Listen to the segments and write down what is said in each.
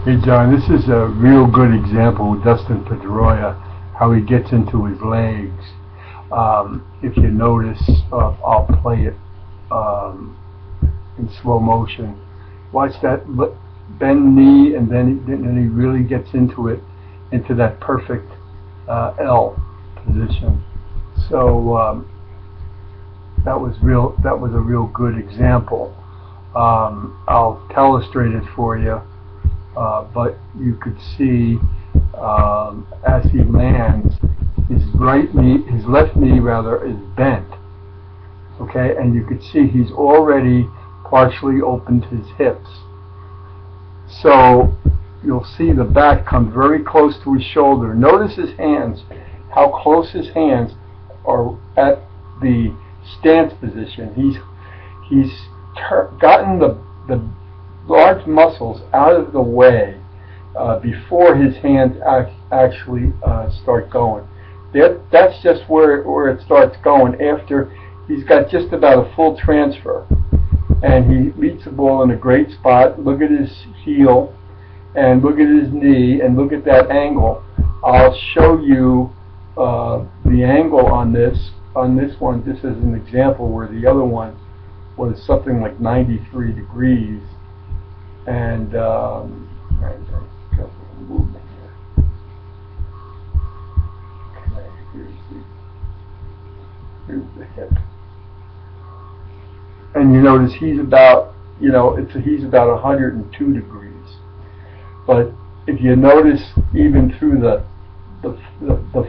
Hey John, this is a real good example with Dustin Pedroia, how he gets into his legs. If you notice, I'll play it in slow motion. Watch that bend knee, and then he really gets into it, into that perfect L position. So that was a real good example. I'll illustrate it for you. But you could see as he lands, his left knee rather, is bent. Okay, and you could see he's already partially opened his hips. So you'll see the back come very close to his shoulder. Notice his hands, how close his hands are at the stance position. He's gotten the large muscles out of the way before his hands actually start going. That's just where it starts going, after he's got just about a full transfer. And he meets the ball in a great spot. Look at his heel, and look at his knee, and look at that angle. I'll show you the angle on this one, just as an example, where the other one was something like 93 degrees. And movement here. Okay, here's the hip, and you notice he's about he's about 102 degrees. But if you notice, even through the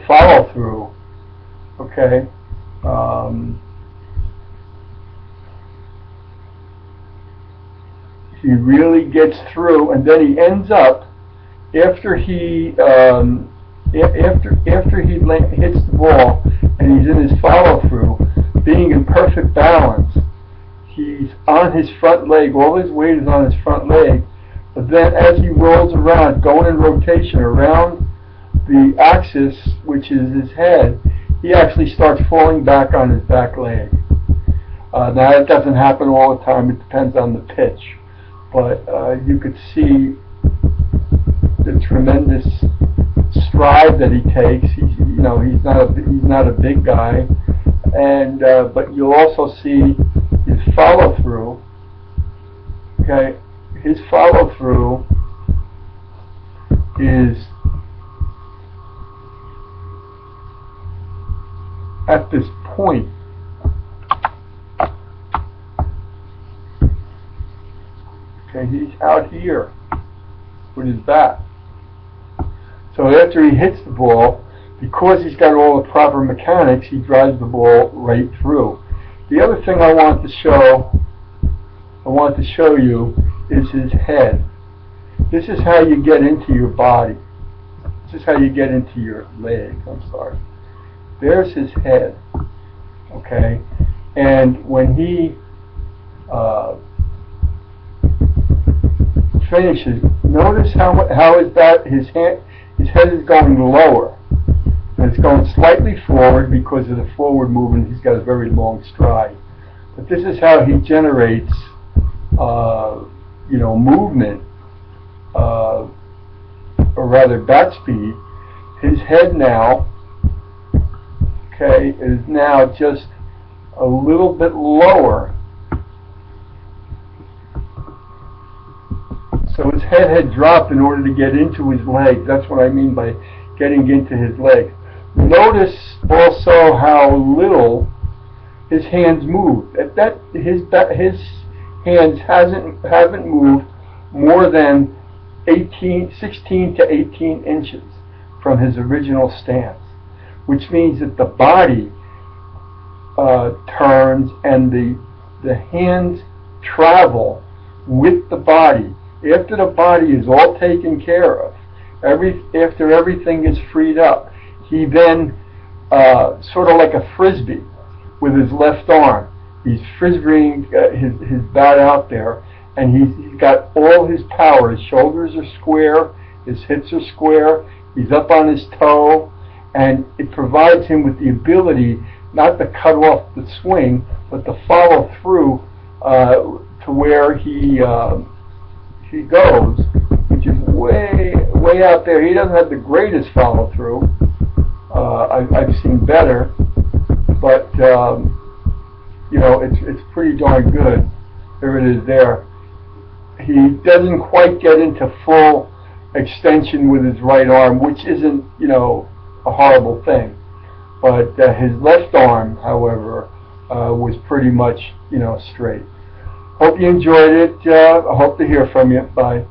follow through, okay. He really gets through, and then he ends up, after he hits the ball and he's in his follow through, being in perfect balance. He's on his front leg. All his weight is on his front leg. But then, as he rolls around, going in rotation around the axis, which is his head, he actually starts falling back on his back leg. Now, that doesn't happen all the time. It depends on the pitch. But you could see the tremendous stride that he takes. He's not a big guy, and but you'll also see his follow through. Okay, his follow through is at this point. Okay, he's out here with his bat. So after he hits the ball, because he's got all the proper mechanics, he drives the ball right through. The other thing I want to show you is his head. This is how you get into your body. This is how you get into your leg. I'm sorry. There's his head. Okay, and when he finishes, notice how his head is going lower, and it's going slightly forward because of the forward movement. He's got a very long stride, but this is how he generates movement, or rather bat speed. His head now, okay, is now just a little bit lower. So his head had dropped in order to get into his legs. That's what I mean by getting into his legs. Notice also how little his hands moved. His hands haven't moved more than 16 to 18 inches from his original stance, which means that the body turns and the hands travel with the body. After the body is all taken care of, after everything is freed up, he then, sort of like a frisbee with his left arm, he's frisbeeing his bat out there, and he's got all his power. His shoulders are square, his hips are square, he's up on his toe, and it provides him with the ability not to cut off the swing, but to follow through to where he goes, which is way out there. He doesn't have the greatest follow through. I've seen better, but you know, it's pretty darn good. There it is there. He doesn't quite get into full extension with his right arm, which isn't, you know, a horrible thing. But his left arm, however, was pretty much, you know, straight. Hope you enjoyed it. I hope to hear from you. Bye.